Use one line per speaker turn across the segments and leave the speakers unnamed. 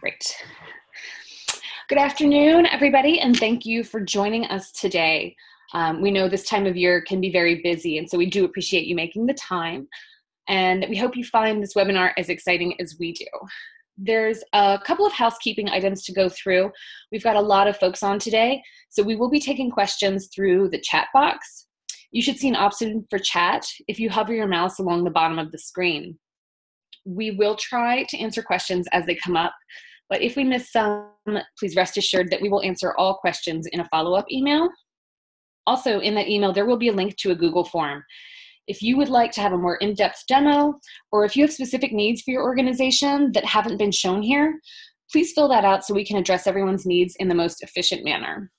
Great. Good afternoon, everybody, and thank you for joining us today. We know this time of year can be very busy, and so we do appreciate you making the time. And we hope you find this webinar as exciting as we do. There's a couple of housekeeping items to go through. We've got a lot of folks on today, so we will be taking questions through the chat box. You should see an option for chat if you hover your mouse along the bottom of the screen. We will try to answer questions as they come up, but if we miss some, please rest assured that we will answer all questions in a follow-up email. Also, in that email, there will be a link to a Google form. If you would like to have a more in-depth demo, or if you have specific needs for your organization that haven't been shown here, please fill that out so we can address everyone's needs in the most efficient manner.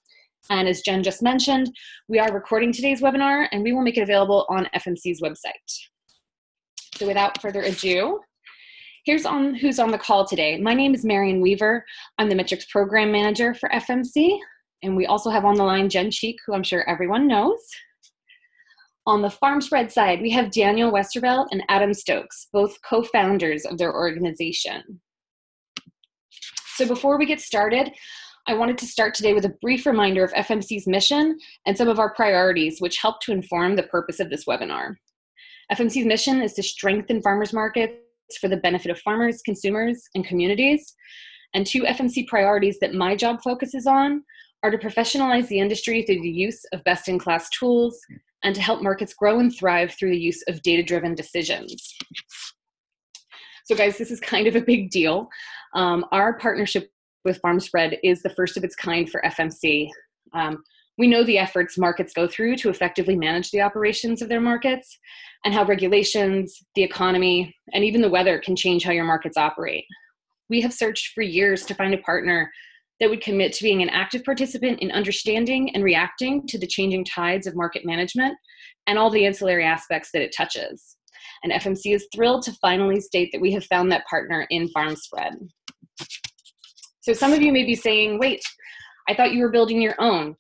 And as Jen just mentioned, we are recording today's webinar, and we will make it available on FMC's website. So without further ado, here's who's on the call today. My name is Marion Weaver. I'm the Metrics Program Manager for FMC, and we also have on the line Jen Cheek, who I'm sure everyone knows. On the Farmspread side, we have Daniel Westervelt and Adam Stokes, both co-founders of their organization. So before we get started, I wanted to start today with a brief reminder of FMC's mission and some of our priorities, which help to inform the purpose of this webinar. FMC's mission is to strengthen farmers markets for the benefit of farmers, consumers, and communities. And two FMC priorities that my job focuses on are to professionalize the industry through the use of best-in-class tools and to help markets grow and thrive through the use of data-driven decisions. So guys, this is kind of a big deal. Our partnership with Farmspread is the first of its kind for FMC. We know the efforts markets go through to effectively manage the operations of their markets and how regulations, the economy, and even the weather can change how your markets operate. We have searched for years to find a partner that would commit to being an active participant in understanding and reacting to the changing tides of market management and all the ancillary aspects that it touches. And FMC is thrilled to finally state that we have found that partner in Farmspread. So some of you may be saying, wait, I thought you were building your own.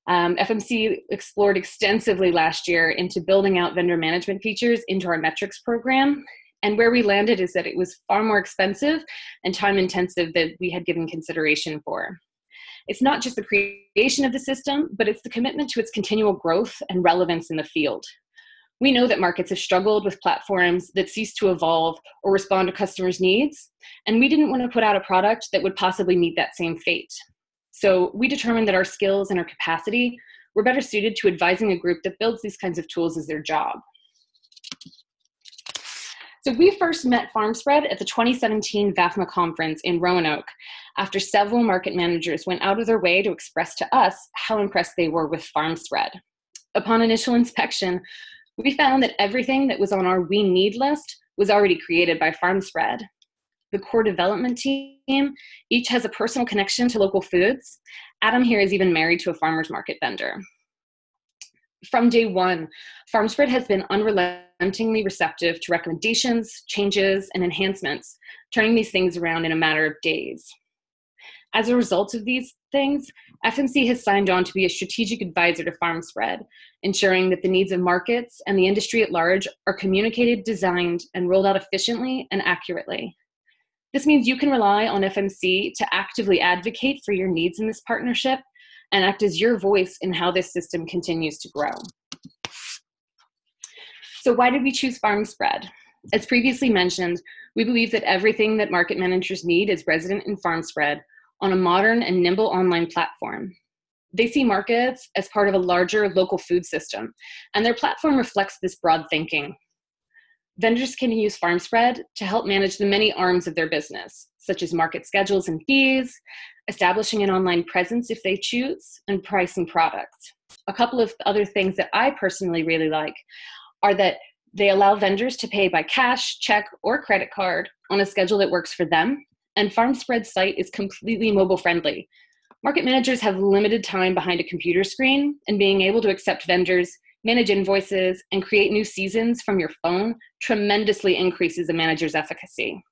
FMC explored extensively last year into building out vendor management features into our metrics program. And where we landed is that it was far more expensive and time intensive than we had given consideration for. It's not just the creation of the system, but it's the commitment to its continual growth and relevance in the field. We know that markets have struggled with platforms that cease to evolve or respond to customers' needs, and we didn't want to put out a product that would possibly meet that same fate. So we determined that our skills and our capacity were better suited to advising a group that builds these kinds of tools as their job. So we first met Farmspread at the 2017 VAFMA conference in Roanoke after several market managers went out of their way to express to us how impressed they were with Farmspread. Upon initial inspection, we found that everything that was on our we need list was already created by Farmspread. The core development team each has a personal connection to local foods. Adam here is even married to a farmer's market vendor. From day one, Farmspread has been unrelentingly receptive to recommendations, changes, and enhancements, turning these things around in a matter of days. As a result of these things, FMC has signed on to be a strategic advisor to Farmspread, ensuring that the needs of markets and the industry at large are communicated, designed, and rolled out efficiently and accurately. This means you can rely on FMC to actively advocate for your needs in this partnership and act as your voice in how this system continues to grow. So why did we choose Farmspread? As previously mentioned, we believe that everything that market managers need is resident in Farmspread on a modern and nimble online platform. They see markets as part of a larger local food system, and their platform reflects this broad thinking. Vendors can use Farmspread to help manage the many arms of their business, such as market schedules and fees, establishing an online presence if they choose, and pricing products. A couple of other things that I personally really like are that they allow vendors to pay by cash, check, or credit card on a schedule that works for them, and Farmspread's site is completely mobile friendly. Market managers have limited time behind a computer screen, and being able to accept vendors, manage invoices, and create new seasons from your phone tremendously increases a manager's efficacy.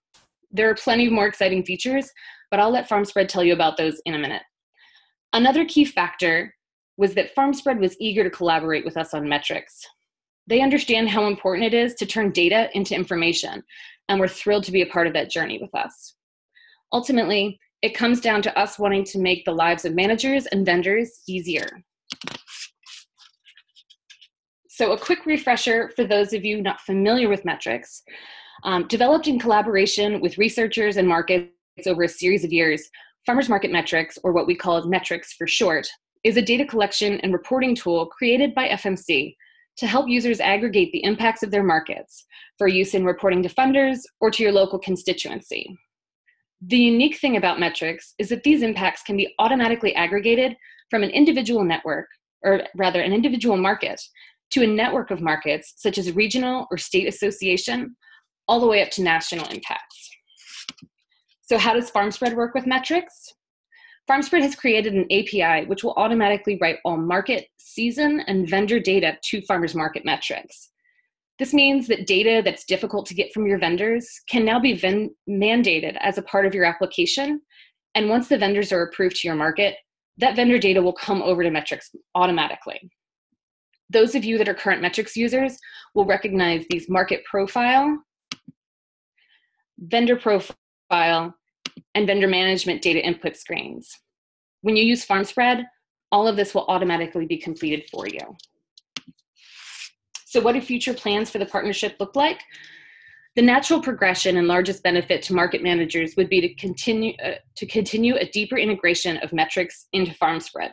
There are plenty of more exciting features, but I'll let Farmspread tell you about those in a minute. Another key factor was that Farmspread was eager to collaborate with us on metrics. They understand how important it is to turn data into information, and we're thrilled to be a part of that journey with us. Ultimately, it comes down to us wanting to make the lives of managers and vendors easier. So a quick refresher for those of you not familiar with metrics. Developed in collaboration with researchers and markets over a series of years, Farmers Market Metrics, or what we call metrics for short, is a data collection and reporting tool created by FMC to help users aggregate the impacts of their markets for use in reporting to funders or to your local constituency. The unique thing about metrics is that these impacts can be automatically aggregated from an individual network, or rather an individual market, to a network of markets such as regional or state association, all the way up to national impacts. So how does Farmspread work with metrics? Farmspread has created an API which will automatically write all market, season, and vendor data to Farmers Market Metrics. This means that data that's difficult to get from your vendors can now be mandated as a part of your application, and once the vendors are approved to your market, that vendor data will come over to Metrics automatically. Those of you that are current Metrics users will recognize these market profile, vendor profile, and vendor management data input screens. When you use Farmspread, all of this will automatically be completed for you. So what do future plans for the partnership look like? The natural progression and largest benefit to market managers would be to continue a deeper integration of metrics into Farmspread.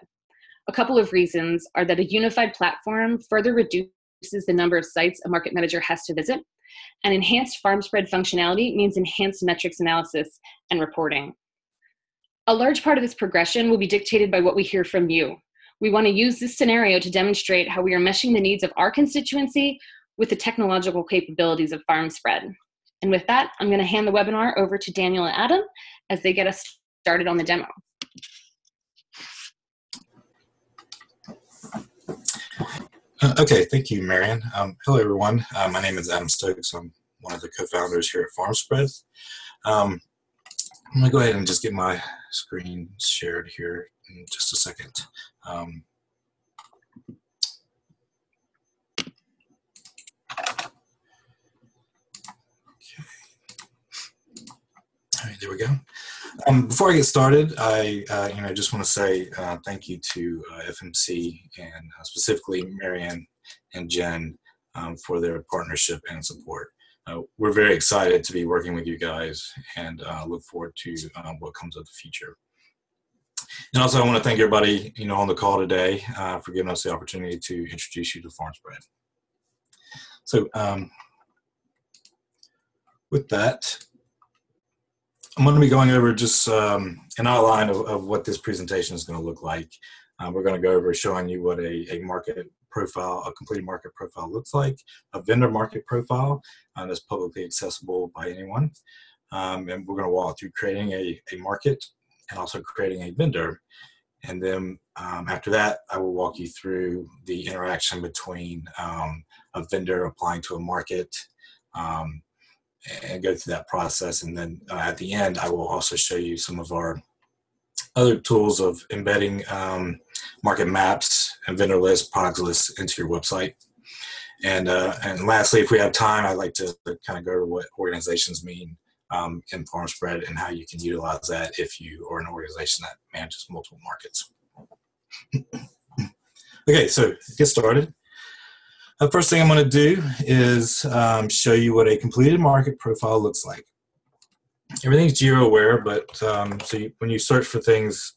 A couple of reasons are that a unified platform further reduces the number of sites a market manager has to visit, and enhanced Farmspread functionality means enhanced metrics analysis and reporting. A large part of this progression will be dictated by what we hear from you. We want to use this scenario to demonstrate how we are meshing the needs of our constituency with the technological capabilities of Farmspread. And with that, I'm going to hand the webinar over to Daniel and Adam as they get us started on the demo.
Okay, thank you, Marianne. Hello, everyone. My name is Adam Stokes. I'm one of the co-founders here at Farmspread. I'm going to go ahead and just get my screen shared here in just a second. All right, there we go. Before I get started, I just want to say thank you to FMC and specifically Marianne and Jen for their partnership and support. We're very excited to be working with you guys and look forward to what comes of the future. And also, I want to thank everybody on the call today for giving us the opportunity to introduce you to Farmspread. So, with that, I'm going to be going over just an outline of what this presentation is going to look like. We're going to go over showing you what a market profile, a complete market profile looks like, a vendor market profile that's publicly accessible by anyone. And we're going to walk through creating a market and also creating a vendor. And then after that, I will walk you through the interaction between a vendor applying to a market, and go through that process. And then at the end, I will also show you some of our other tools of embedding market maps and vendor lists, product lists into your website. And lastly, if we have time, I'd like to kind of go over what organizations mean in Farmspread and how you can utilize that if you are an organization that manages multiple markets. Okay, so get started. The first thing I'm going to do is show you what a completed market profile looks like. Everything's geo-aware, but when you search for things,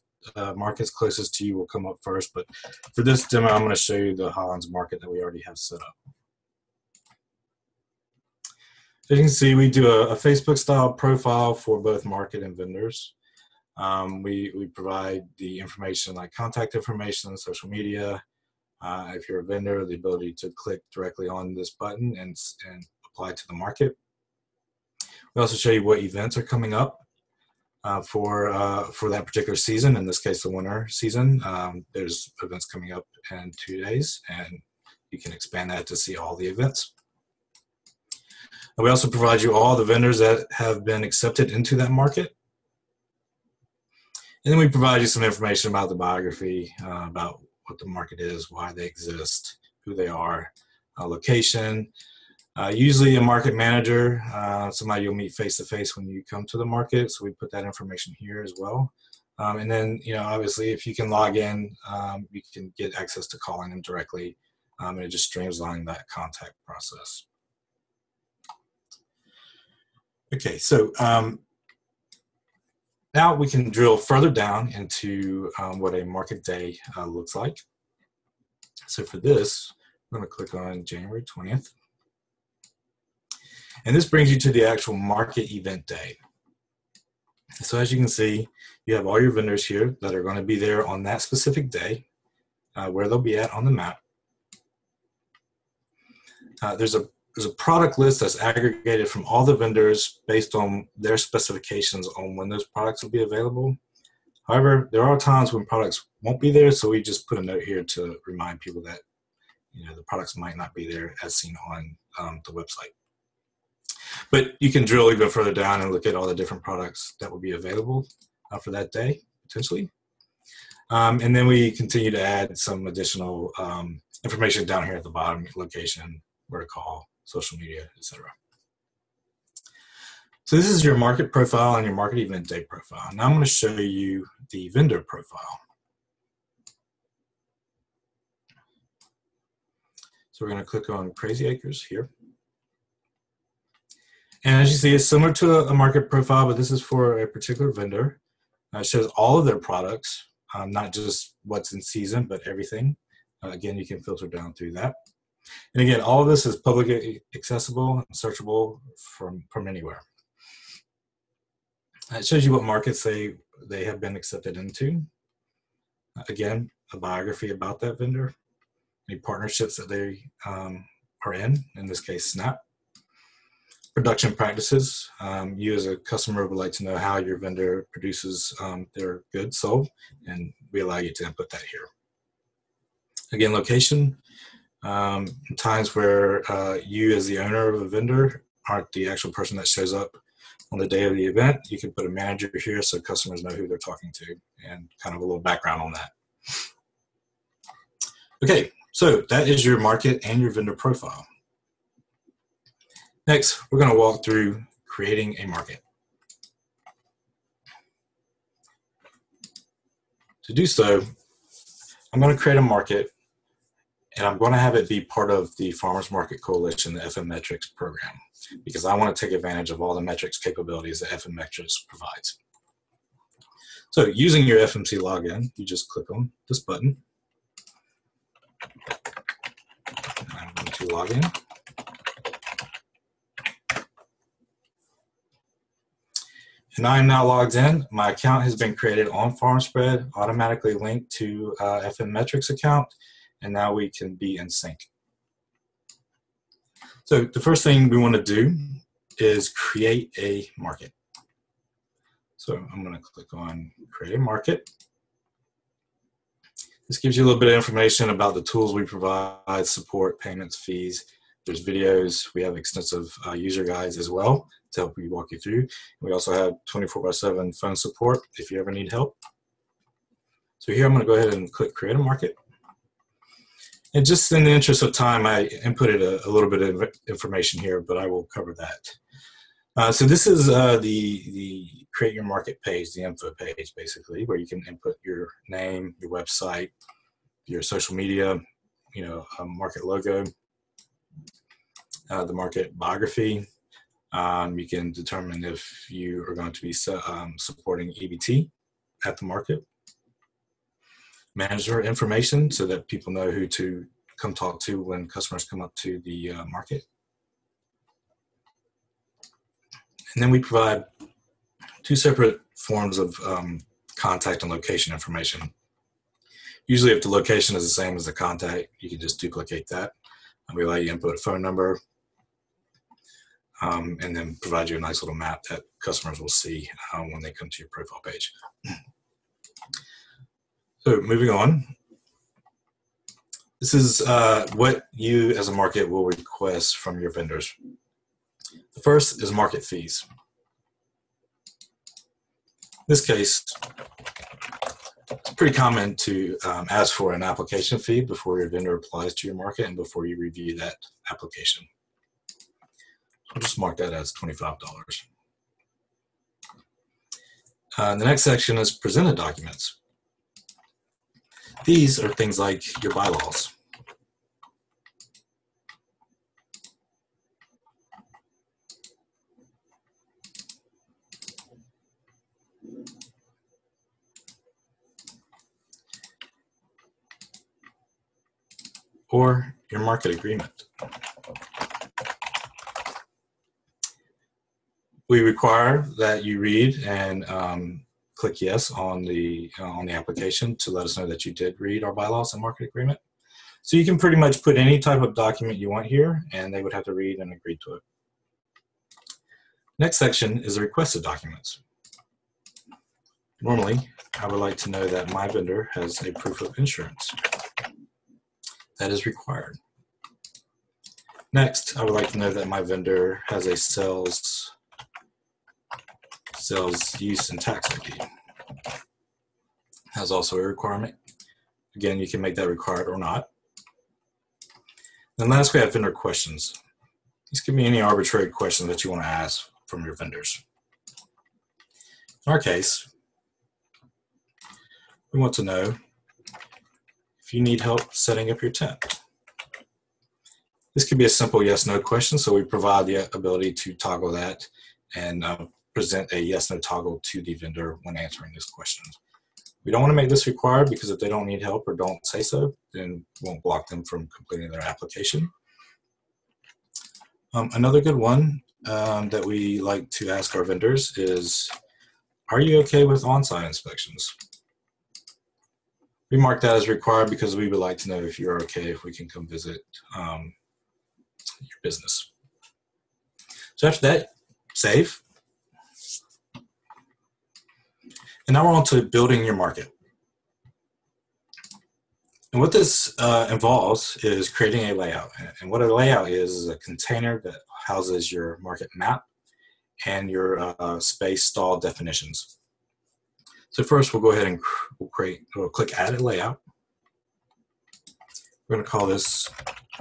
markets closest to you will come up first. But for this demo, I'm going to show you the Hollands market that we already have set up. As you can see, we do a Facebook-style profile for both market and vendors. We provide the information like contact information, social media. If you're a vendor, the ability to click directly on this button and apply to the market. We also show you what events are coming up for that particular season. In this case, the winter season. There's events coming up in 2 days, and you can expand that to see all the events. And we also provide you all the vendors that have been accepted into that market. And then we provide you some information about the biography, about what the market is, why they exist, who they are, location, Usually a market manager, somebody you'll meet face-to-face when you come to the market, so we put that information here as well. And then, obviously, if you can log in, you can get access to calling them directly, and it just streamlines that contact process. Okay, so now we can drill further down into what a market day looks like. So for this, I'm going to click on January 20th. And this brings you to the actual market event day. So as you can see, you have all your vendors here that are going to be there on that specific day, where they'll be at on the map. There's a product list that's aggregated from all the vendors based on their specifications on when those products will be available. However, there are times when products won't be there, so we just put a note here to remind people that the products might not be there as seen on the website. But you can drill even further down and look at all the different products that will be available for that day, potentially. And then we continue to add some additional information down here at the bottom: location, where to call, social media, etc. So this is your market profile and your market event day profile. Now I'm going to show you the vendor profile. So we're going to click on Crazy Acres here. And as you see, it's similar to a market profile, but this is for a particular vendor. It shows all of their products, not just what's in season, but everything. Again, you can filter down through that. And again, all of this is publicly accessible and searchable from anywhere. It shows you what markets they have been accepted into. Again, a biography about that vendor, any partnerships that they are in this case, Snap. Production practices. You as a customer would like to know how your vendor produces their goods sold, and we allow you to input that here. Again, location. Times where you as the owner of a vendor aren't the actual person that shows up on the day of the event, you can put a manager here so customers know who they're talking to, and kind of a little background on that. Okay, so that is your market and your vendor profile. Next, we're going to walk through creating a market. To do so, I'm going to create a market, and I'm going to have it be part of the Farmers Market Coalition, the FM Metrics program, because I want to take advantage of all the metrics capabilities that FM Metrics provides. So using your FMC login, you just click on this button. And I'm going to log in. And I'm now logged in. My account has been created on Farmspread, automatically linked to FM Metrics account, and now we can be in sync. So the first thing we want to do is create a market. So I'm going to click on Create a Market. This gives you a little bit of information about the tools we provide, support, payments, fees. There's videos. We have extensive user guides as well to help you walk you through. We also have 24/7 phone support if you ever need help. So here I'm going to go ahead and click Create a Market. And just in the interest of time, I inputted a little bit of information here, but I will cover that. So this is the Create Your Market page, the info page, basically, where you can input your name, your website, your social media, a market logo, the market biography. You can determine if you are going to be supporting EBT at the market. Manager information so that people know who to come talk to when customers come up to the market. And then we provide two separate forms of contact and location information. Usually if the location is the same as the contact, you can just duplicate that. And we allow you to input a phone number, and then provide you a nice little map that customers will see when they come to your profile page. So moving on, this is what you as a market will request from your vendors. The first is market fees. In this case, it's pretty common to ask for an application fee before your vendor applies to your market and before you review that application. I'll just mark that as $25. The next section is presented documents. These are things like your bylaws. Or your market agreement. We require that you read and click yes on the application to let us know that you did read our bylaws and market agreement. So you can pretty much put any type of document you want here, and they would have to read and agree to it. Next section is the requested documents. Normally, I would like to know that my vendor has a proof of insurance. That is required. Next, I would like to know that my vendor has a sales use and tax ID. That's also a requirement. Again, you can make that required or not. Then last, we have vendor questions. These can be any arbitrary questions that you want to ask from your vendors. In our case, we want to know if you need help setting up your tent. This could be a simple yes/no question, so we provide the ability to toggle that and present a yes/no toggle to the vendor when answering this question. We don't want to make this required because if they don't need help or don't say so, then we won't block them from completing their application. Another good one that we like to ask our vendors is, are you okay with on-site inspections? We mark that as required because we would like to know if you're okay if we can come visit your business. So after that, save. And now we're on to building your market. And what this involves is creating a layout. And what a layout is a container that houses your market map and your space stall definitions. So first, we'll go ahead and we'll click Add a Layout. We're going to call this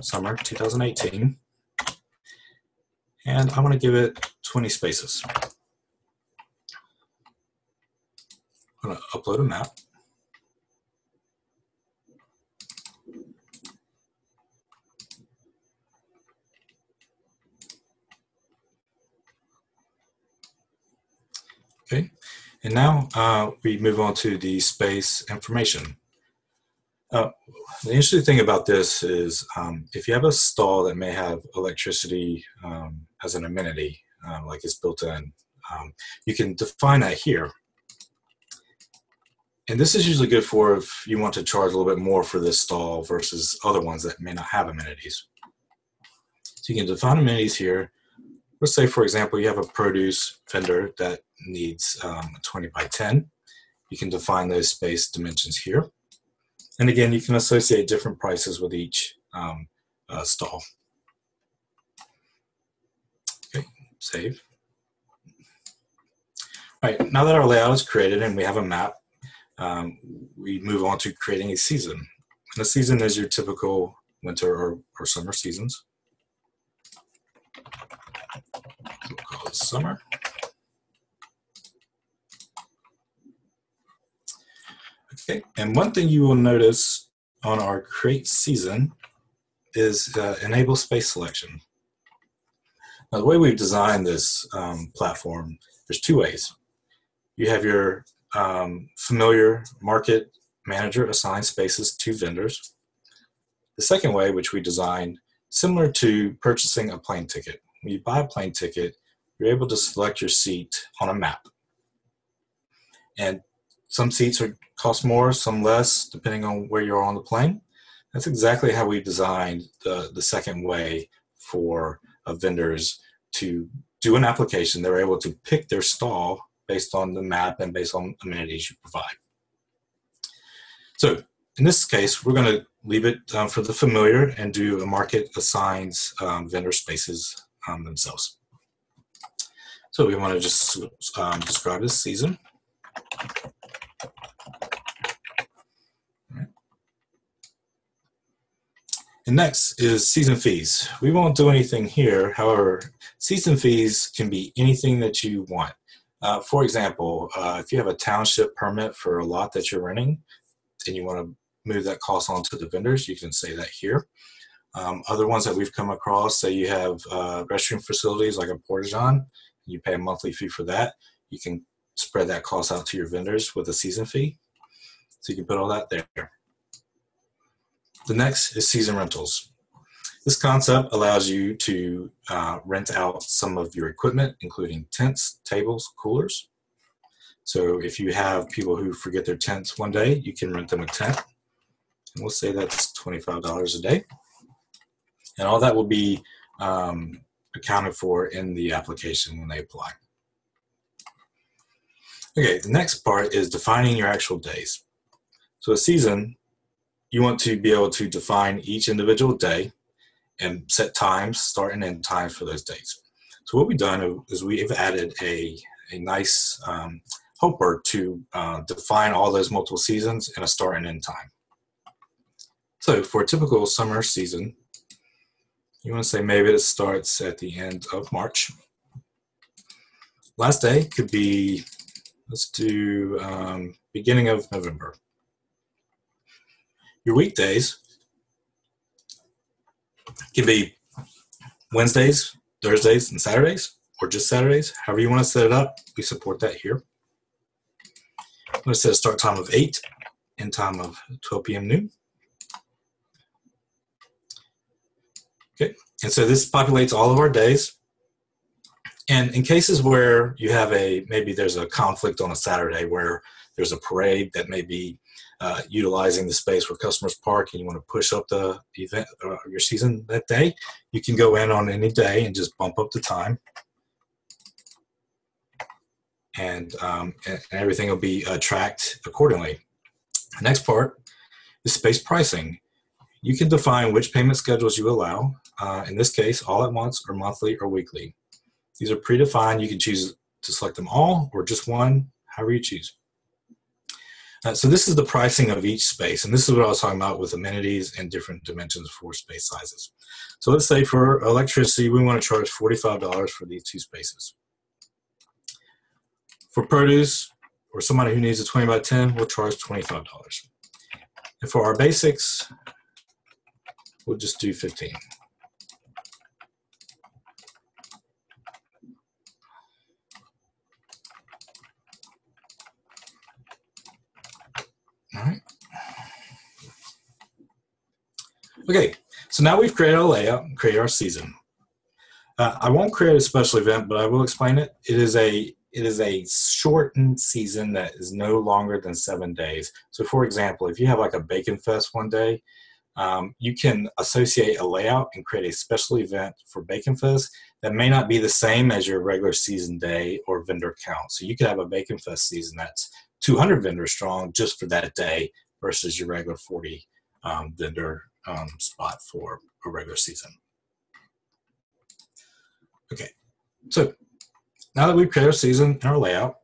Summer 2018. And I want to give it 20 spaces. I'm going to upload a map. Okay, and now we move on to the space information. The interesting thing about this is if you have a stall that may have electricity as an amenity, like it's built in, you can define that here. And this is usually good for if you want to charge a little bit more for this stall versus other ones that may not have amenities. So you can define amenities here. Let's say, for example, you have a produce vendor that needs 20 by 10. You can define those space dimensions here. And again, you can associate different prices with each stall. Okay, save. All right, now that our layout is created and we have a map, we move on to creating a season. And a season is your typical winter or summer seasons. We'll call it summer. Okay, and one thing you will notice on our create season is enable space selection. Now, the way we've designed this platform, there's two ways. You have your familiar market manager assign spaces to vendors. The second way, which we designed, similar to purchasing a plane ticket. When you buy a plane ticket, you're able to select your seat on a map. And some seats cost more, some less, depending on where you're on the plane. That's exactly how we designed the second way for vendors to do an application. They're able to pick their stall based on the map and based on amenities you provide. So in this case, we're going to leave it for the familiar and do a market assigns vendor spaces themselves. So we want to just describe this season. And next is season fees. We won't do anything here. However, Season fees can be anything that you want. For example, if you have a township permit for a lot that you're renting and you want to move that cost on to the vendors, you can say that here. Other ones that we've come across, say you have restroom facilities like a porta-john, you pay a monthly fee for that. You can spread that cost out to your vendors with a season fee. So you can put all that there. The next is season rentals. This concept allows you to rent out some of your equipment, including tents, tables, coolers. So if you have people who forget their tents one day, you can rent them a tent. And we'll say that's $25 a day. And all that will be accounted for in the application when they apply. Okay, the next part is defining your actual days. So a season, you want to be able to define each individual day and set times, start and end times for those days. So what we've done is we've added a nice helper to define all those multiple seasons and a start and end time. So for a typical summer season, you want to say maybe it starts at the end of March. Last day could be, let's do beginning of November. Your weekdays can be Wednesdays, Thursdays, and Saturdays, or just Saturdays. However you want to set it up, we support that here. I'm going to set a start time of 8, end time of 12 p.m. noon. Okay, and so this populates all of our days. And in cases where you have maybe there's a conflict on a Saturday where there's a parade that may be utilizing the space where customers park and you want to push up the event your season that day, you can go in on any day and just bump up the time. And everything will be tracked accordingly. The next part is space pricing. You can define which payment schedules you allow. In this case, all at once or monthly or weekly. These are predefined. You can choose to select them all or just one, however you choose. So this is the pricing of each space. And this is what I was talking about with amenities and different dimensions for space sizes. So let's say for electricity, we want to charge $45 for these 2 spaces. For produce or somebody who needs a 20 by 10, we'll charge $25. And for our basics, we'll just do 15. All right. Okay, so now we've created our layout and created our season. I won't create a special event, but I will explain it. It is a shortened season that is no longer than 7 days. So for example, if you have like a Bacon Fest one day, you can associate a layout and create a special event for Bacon Fest that may not be the same as your regular season day or vendor count. So you could have a Bacon Fest season that's 200 vendors strong just for that day versus your regular 40 vendor spot for a regular season. Okay, so now that we've created our season and our layout,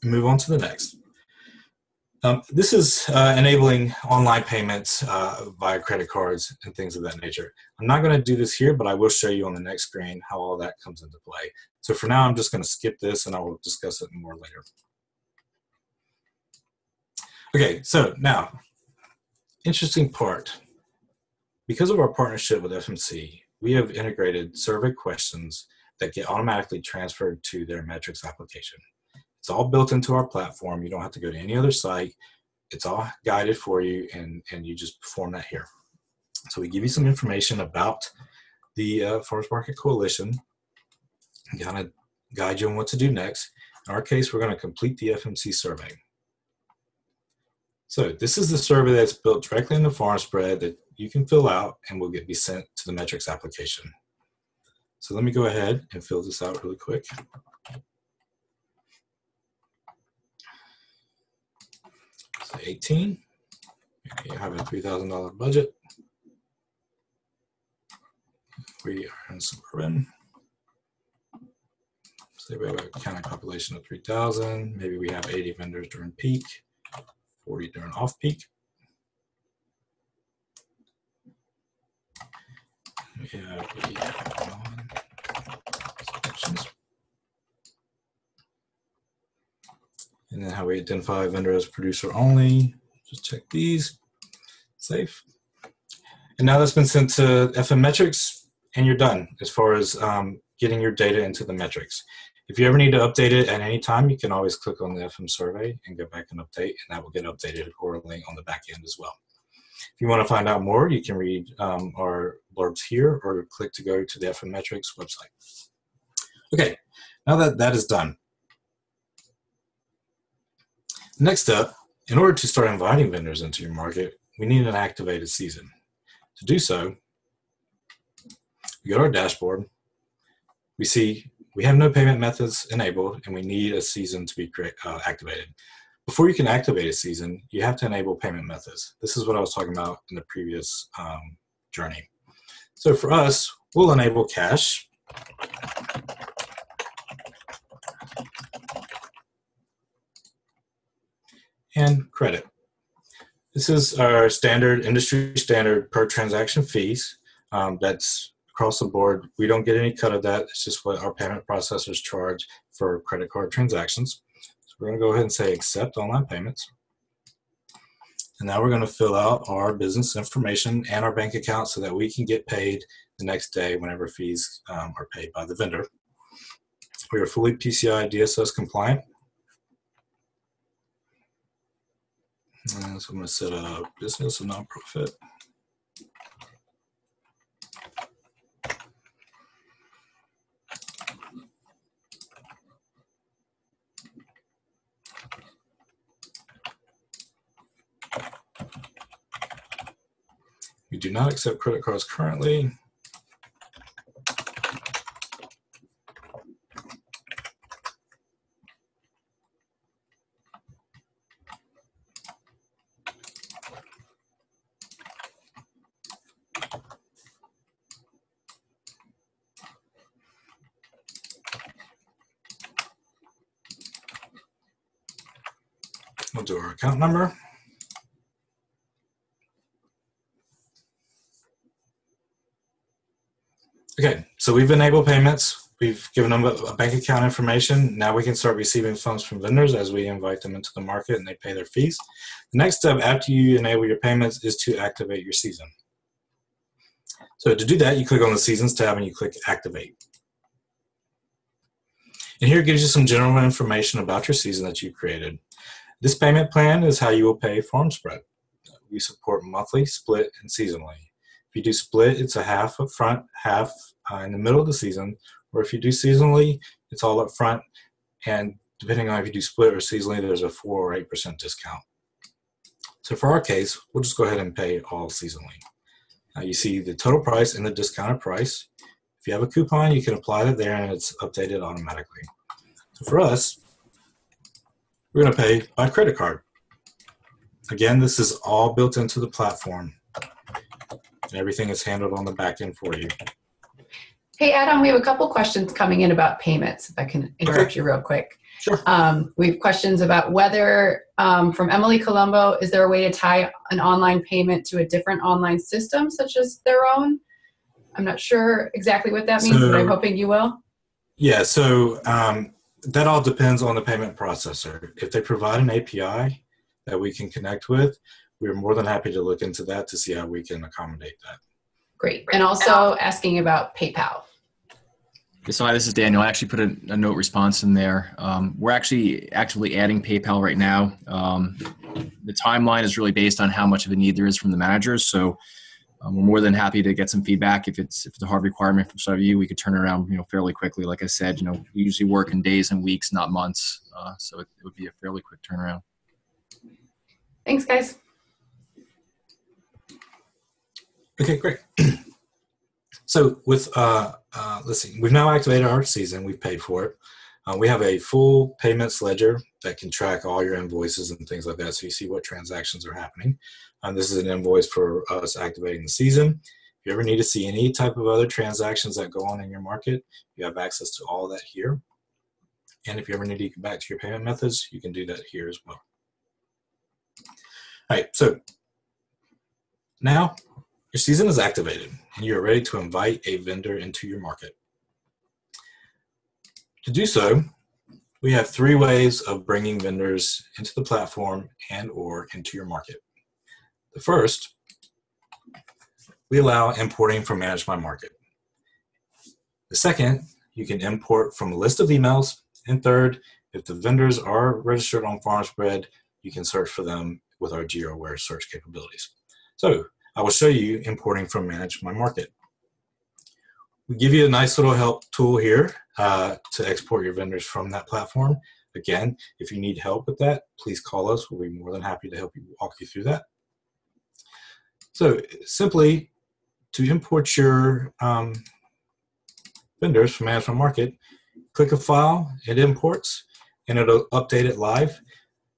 we move on to the next. This is enabling online payments via credit cards and things of that nature. I'm not going to do this here, but I will show you on the next screen how all that comes into play. So for now, I'm just going to skip this and I will discuss it more later. Okay, so now, interesting part. Because of our partnership with FMC, we have integrated survey questions that get automatically transferred to their metrics application. It's all built into our platform. You don't have to go to any other site. It's all guided for you, and you just perform that here. So we give you some information about the Farmers Market Coalition and kind of guide you on what to do next. In our case, we're going to complete the FMC survey. So this is the survey that's built directly in the Farmspread that you can fill out and will be sent to the metrics application. So let me go ahead and fill this out really quick. So 18, you have a $3,000 budget. We are in suburban. So we have a county population of 3,000. Maybe we have 80 vendors during peak, 40 during off-peak. We have transactions. And then how we identify a vendor as producer only. Just check these. Save. And now that's been sent to FM Metrics, and you're done as far as getting your data into the metrics. If you ever need to update it at any time, you can always click on the FM survey and go back and update, and that will get updated accordingly on the back end as well. If you want to find out more, you can read our blurbs here or click to go to the FM Metrics website. Okay, now that that is done. Next up, in order to start inviting vendors into your market, we need an activated season. To do so, we go to our dashboard. We see we have no payment methods enabled, and we need a season to be activated. Before you can activate a season, you have to enable payment methods. This is what I was talking about in the previous journey. So for us, we'll enable cash. And credit. This is our standard, industry standard per transaction fees. That's across the board. We don't get any cut of that. It's just what our payment processors charge for credit card transactions. So we're going to go ahead and say accept online payments. And now we're going to fill out our business information and our bank account so that we can get paid the next day whenever fees are paid by the vendor. We are fully PCI DSS compliant. So I'm going to set a business and nonprofit. We do not accept credit cards currently. We'll do our account number. Okay, so we've enabled payments. We've given them a bank account information. Now we can start receiving funds from vendors as we invite them into the market and they pay their fees. The next step after you enable your payments is to activate your season. So to do that, you click on the Seasons tab and you click Activate. And here it gives you some general information about your season that you created. This payment plan is how you will pay Farmspread. We support monthly, split, and seasonally. If you do split, it's a half up front, half in the middle of the season. Or if you do seasonally, it's all up front. And depending on if you do split or seasonally, there's a 4 or 8% discount. So for our case, we'll just go ahead and pay all seasonally. Now you see the total price and the discounted price. If you have a coupon, you can apply it there and it's updated automatically. So for us, we're going to pay by credit card. Again, this is all built into the platform. And everything is handled on the back end for you.
Hey, Adam, we have a couple questions coming in about payments, if I can interrupt you real quick.
Sure.
We have questions about whether, from Emily Colombo, is there a way to tie an online payment to a different online system, such as their own? I'm not sure exactly what that means, but I'm hoping you will.
Yeah, so that all depends on the payment processor. If they provide an API that we can connect with, we're more than happy to look into that to see how we can accommodate that.
Great. And also asking about PayPal.
So hi, this is Daniel. I actually put a note response in there. We're actually actively adding PayPal right now. The timeline is really based on how much of a need there is from the managers. So we're more than happy to get some feedback. If it's a hard requirement for some of you, we could turn it around, fairly quickly. Like I said, we usually work in days and weeks, not months. So it would be a fairly quick turnaround.
Thanks, guys.
Okay, great. So with, let's see, we've now activated our season. We've paid for it. We have a full payments ledger that can track all your invoices and things like that. So you see what transactions are happening. This is an invoice for us activating the season. If you ever need to see any type of other transactions that go on in your market, you have access to all that here. And if you ever need to get back to your payment methods, you can do that here as well. All right, so now your season is activated and you're ready to invite a vendor into your market. To do so, we have 3 ways of bringing vendors into the platform and/or into your market. The first, we allow importing from Manage My Market. The second, you can import from a list of emails. And third, if the vendors are registered on Farmspread, you can search for them with our geo-aware search capabilities. So I will show you importing from Manage My Market. We give you a nice little help tool here to export your vendors from that platform. Again, if you need help with that, please call us. We'll be more than happy to help you walk you through that. So simply, to import your vendors from Manage My Market, click a file, it imports, and it'll update it live.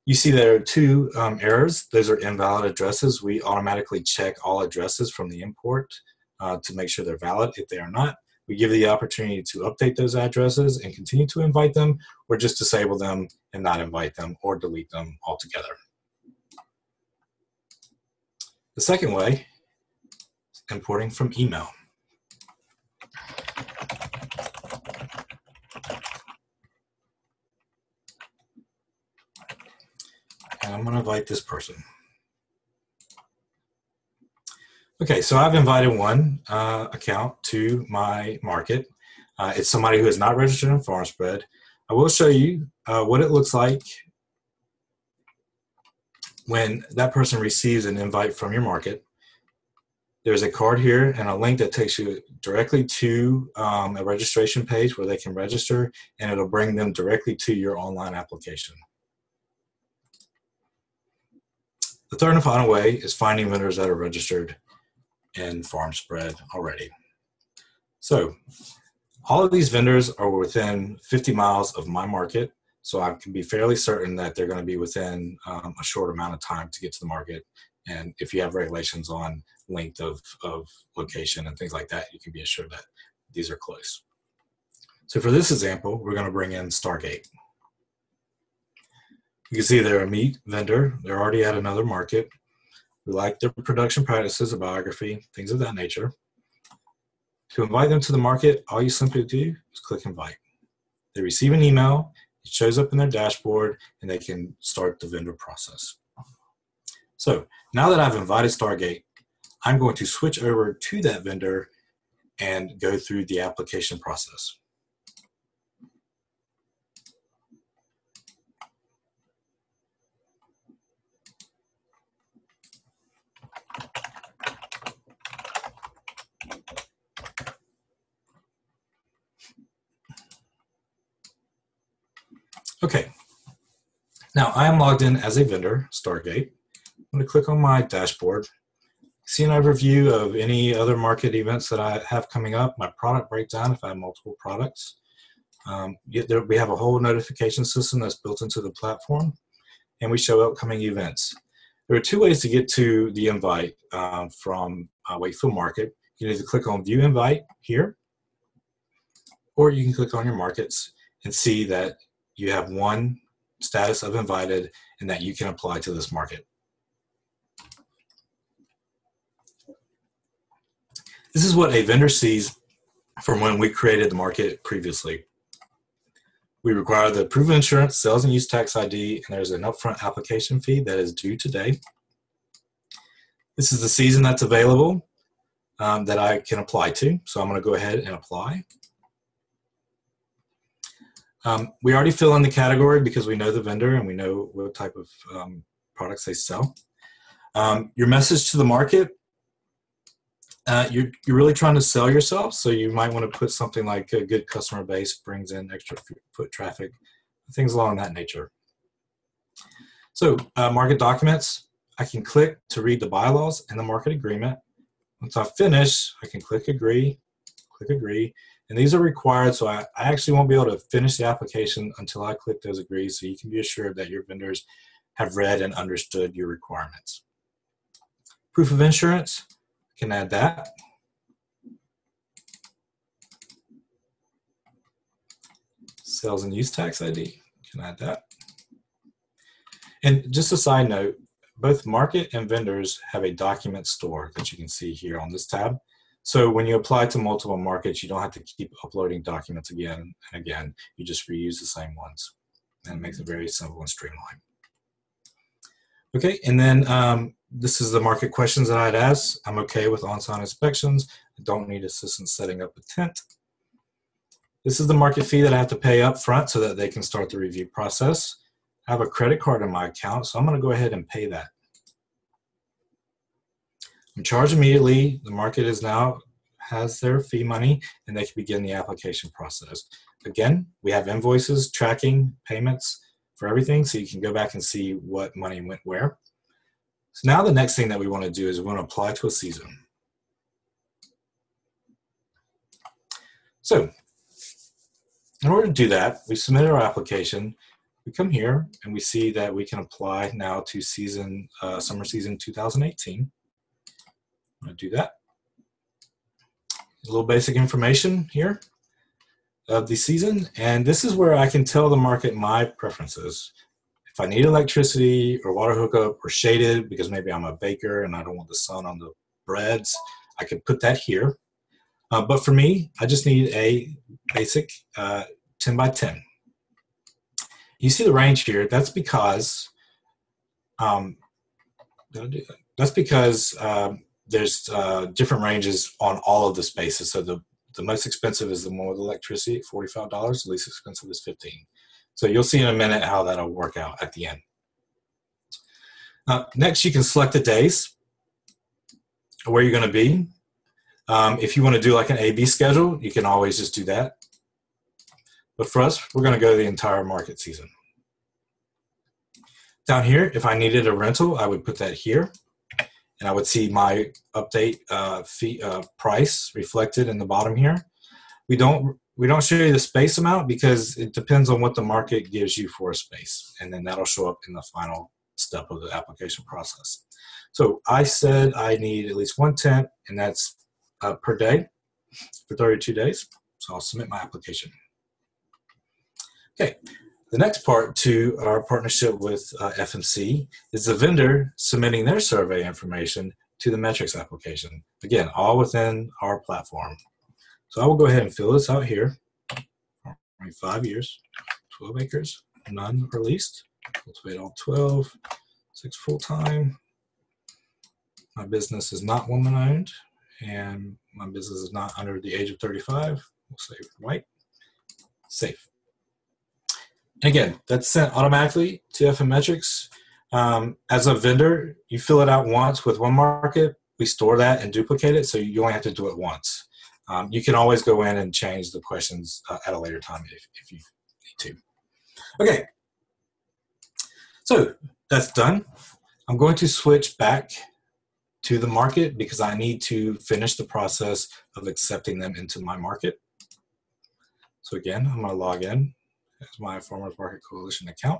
You see there are 2 errors. Those are invalid addresses. We automatically check all addresses from the import to make sure they're valid. If they are not, we give you the opportunity to update those addresses and continue to invite them, or just disable them and not invite them, or delete them altogether. The second way is importing from email. And I'm going to invite this person. Okay, so I've invited one account to my market. It's somebody who is not registered in Farmspread. I will show you what it looks like when that person receives an invite from your market. There's a card here and a link that takes you directly to a registration page where they can register, and it'll bring them directly to your online application. The third and final way is finding vendors that are registered in Farmspread already. So all of these vendors are within 50 miles of my market, so I can be fairly certain that they're going to be within a short amount of time to get to the market. And if you have regulations on length of location and things like that, you can be assured that these are close. So for this example, we're going to bring in Stargate. You can see they're a meat vendor. They're already at another market. We like their production practices, a biography, things of that nature. To invite them to the market, all you simply do is click invite. They receive an email, it shows up in their dashboard, and they can start the vendor process. So now that I've invited Stargate, I'm going to switch over to that vendor and go through the application process. Okay, now I am logged in as a vendor, Stargate. I'm going to click on my dashboard, see an overview of any other market events that I have coming up, my product breakdown if I have multiple products. We have a whole notification system that's built into the platform, and we show upcoming events. There are 2 ways to get to the invite from Wakefield Market. You can either click on View Invite here, or you can click on your markets and see that you have one status of invited and that you can apply to this market. This is what a vendor sees from when we created the market previously. We require the proof of insurance, sales and use tax ID, and there's an upfront application fee that is due today. This is the season that's available that I can apply to, so I'm going to go ahead and apply. We already fill in the category because we know the vendor and we know what type of products they sell. Your message to the market, you're really trying to sell yourself, so you might want to put something like a good customer base, brings in extra foot traffic, things along that nature. So market documents, I can click to read the bylaws and the market agreement. Once I finish, I can click agree, and these are required, so I actually won't be able to finish the application until I click those agrees, so you can be assured that your vendors have read and understood your requirements. Proof of insurance, I can add that. Sales and use tax ID, can add that. And just a side note, both market and vendors have a document store that you can see here on this tab. So when you apply to multiple markets, you don't have to keep uploading documents again and again. You just reuse the same ones. And it makes it very simple and streamlined. Okay, and then this is the market questions that I'd ask. I'm okay with on-site inspections. I don't need assistance setting up a tent. This is the market fee that I have to pay up front so that they can start the review process. I have a credit card in my account, so I'm going to go ahead and pay that. I'm charged immediately. The market has their fee money, and they can begin the application process. Again, we have invoices, tracking, payments for everything, so you can go back and see what money went where. So now the next thing that we want to do is we want to apply to a season. So in order to do that, we submit our application. We come here and we see that we can apply now to summer season 2018. I'm going to do that. A little basic information here of the season, and this is where I can tell the market my preferences. If I need electricity or water hookup or shaded, because maybe I'm a baker and I don't want the sun on the breads, I can put that here. But for me, I just need a basic 10 by 10. You see the range here. That's because there's different ranges on all of the spaces. So the most expensive is the one with electricity at $45. The least expensive is $15. So you'll see in a minute how that'll work out at the end. Next, you can select the days where you're going to be. If you want to do like an A/B schedule, you can always just do that. But for us, we're going to go the entire market season. Down here, if I needed a rental, I would put that here. And I would see my update fee price reflected in the bottom here. We don't show you the space amount because it depends on what the market gives you for a space, and then that'll show up in the final step of the application process. So I said I need at least one tent, and that's per day for 32 days. So I'll submit my application. Okay. The next part to our partnership with FMC is the vendor submitting their survey information to the metrics application. Again, all within our platform. So I will go ahead and fill this out here. 5 years, 12 acres, none or least. Cultivate all 12, 6 full-time. My business is not woman-owned, and my business is not under the age of 35. We'll say white. Safe. Again, that's sent automatically to FM Metrics. As a vendor, you fill it out once with one market. We store that and duplicate it, so you only have to do it once. You can always go in and change the questions at a later time if you need to. Okay, so that's done. I'm going to switch back to the market because I need to finish the process of accepting them into my market. So again, I'm going to log in. That's my Farmers Market Coalition account.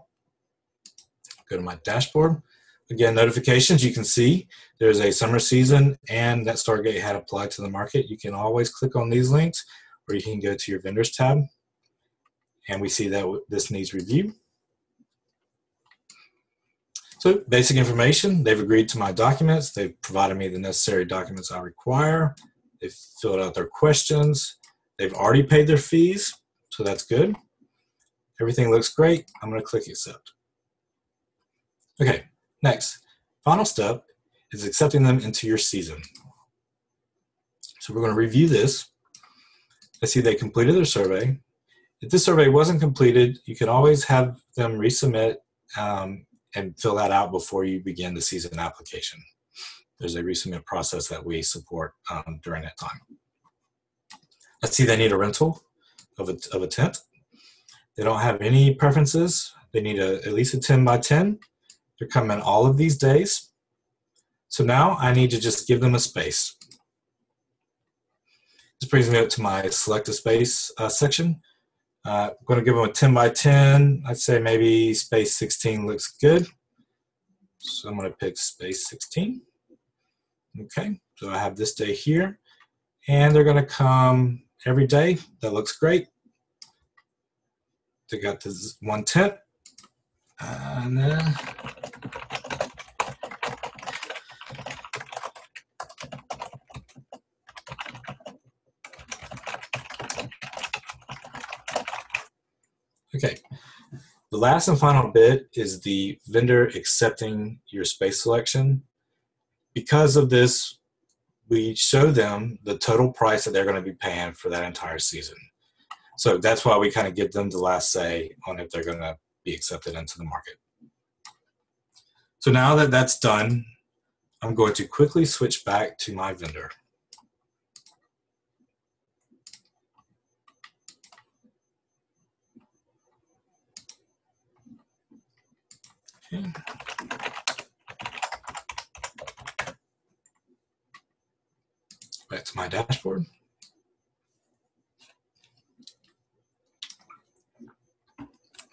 Go to my dashboard. Again, notifications, you can see there's a summer season and that start date had applied to the market. You can always click on these links, or you can go to your vendors tab, and we see that this needs review. So basic information, they've agreed to my documents. They've provided me the necessary documents I require. They've filled out their questions. They've already paid their fees, so that's good. Everything looks great. I'm going to click accept. Okay, next, final step is accepting them into your season. So we're going to review this. I see they completed their survey. If this survey wasn't completed, you can always have them resubmit and fill that out before you begin the season application. There's a resubmit process that we support during that time. I see they need a rental of a tent. They don't have any preferences. They need at least a 10 by 10. They're coming all of these days. So now I need to just give them a space. This brings me up to my select a space section. I'm going to give them a 10 by 10. I'd say maybe space 16 looks good. So I'm going to pick space 16. Okay, so I have this day here. And they're going to come every day. That looks great. They got this one tent. And then Okay, the last and final bit is the vendor accepting your space selection. Because of this, we show them the total price that they're going to be paying for that entire season. So that's why we kind of give them the last say on if they're going to be accepted into the market. So now that that's done, I'm going to quickly switch back to my vendor. Okay. Back to my dashboard.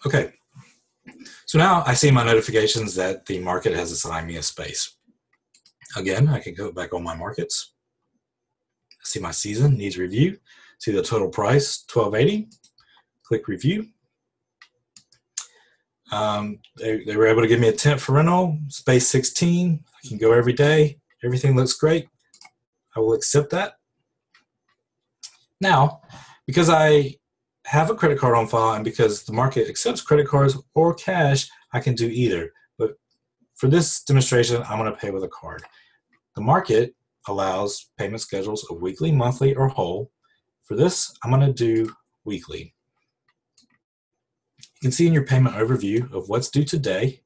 Okay, so now I see my notifications that the market has assigned me a space. Again, I can go back on my markets. See my season needs review. See the total price, $12.80. Click review. They were able to give me a tent for rental, space 16. I can go every day. Everything looks great. I will accept that. Now, because I have a credit card on file and because the market accepts credit cards or cash, I can do either. But for this demonstration, I'm going to pay with a card. The market allows payment schedules of weekly, monthly, or whole. For this, I'm going to do weekly. You can see in your payment overview of what's due today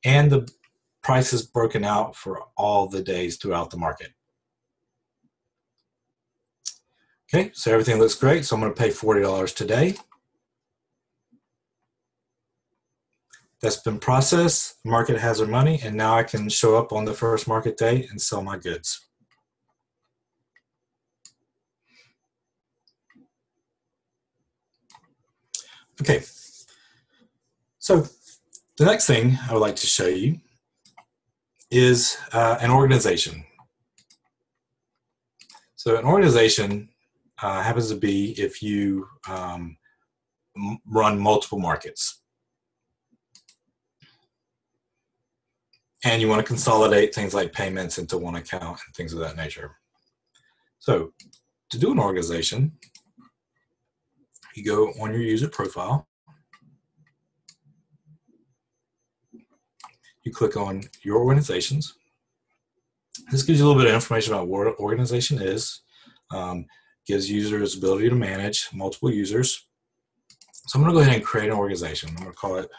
and the prices broken out for all the days throughout the market. Okay, so everything looks great. So I'm going to pay $40 today. That's been processed. The market has their money, and now I can show up on the first market day and sell my goods. Okay, so the next thing I would like to show you is an organization. So an organization happens to be if you run multiple markets and you want to consolidate things like payments into one account and things of that nature. So to do an organization, you go on your user profile, you click on your organizations. This gives you a little bit of information about what an organization is, gives users the ability to manage multiple users. So I'm going to go ahead and create an organization. I'm going to call it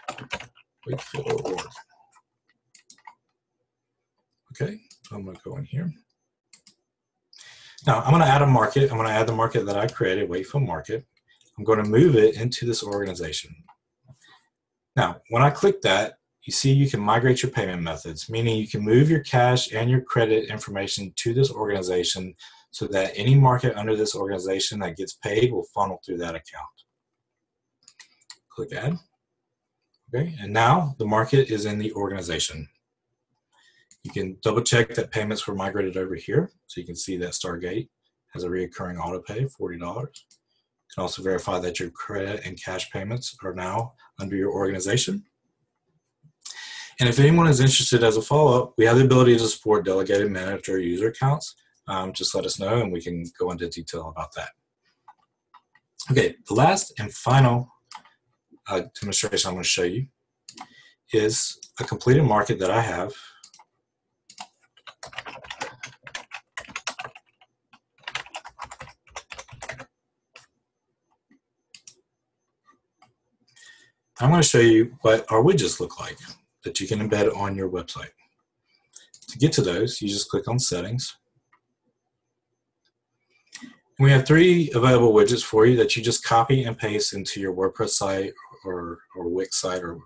Wakefield Org. Okay, so I'm going to go in here. Now I'm going to add a market. I'm going to add the market that I created, Wakefield Market. I'm going to move it into this organization. Now, when I click that, you see you can migrate your payment methods, meaning you can move your cash and your credit information to this organization so that any market under this organization that gets paid will funnel through that account. Click Add. Okay, and now the market is in the organization. You can double check that payments were migrated over here. So you can see that Stargate has a recurring auto pay, $40. You can also verify that your credit and cash payments are now under your organization. And if anyone is interested as a follow-up, we have the ability to support delegated manager user accounts. Just let us know and we can go into detail about that. Okay, the last and final demonstration I'm going to show you is a completed market that I have. I'm going to show you what our widgets look like that you can embed on your website. To get to those, you just click on Settings. And we have 3 available widgets for you that you just copy and paste into your WordPress site or Wix site or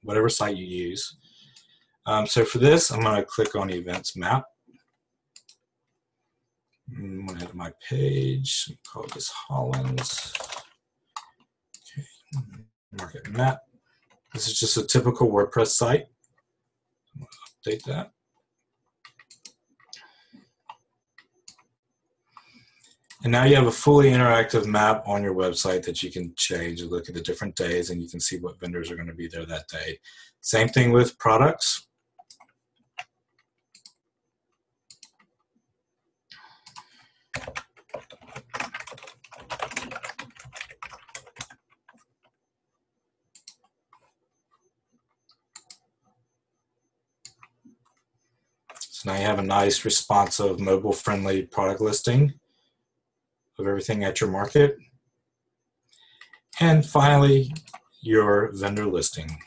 whatever site you use. So for this, I'm going to click on Events Map. I'm going to head to my page, call this Hollands. Okay. Market Map. This is just a typical WordPress site. I'm going to update that. And now you have a fully interactive map on your website that you can change and look at the different days, and you can see what vendors are going to be there that day. Same thing with products. So now you have a nice, responsive, mobile-friendly product listing of everything at your market. And finally, your vendor listing.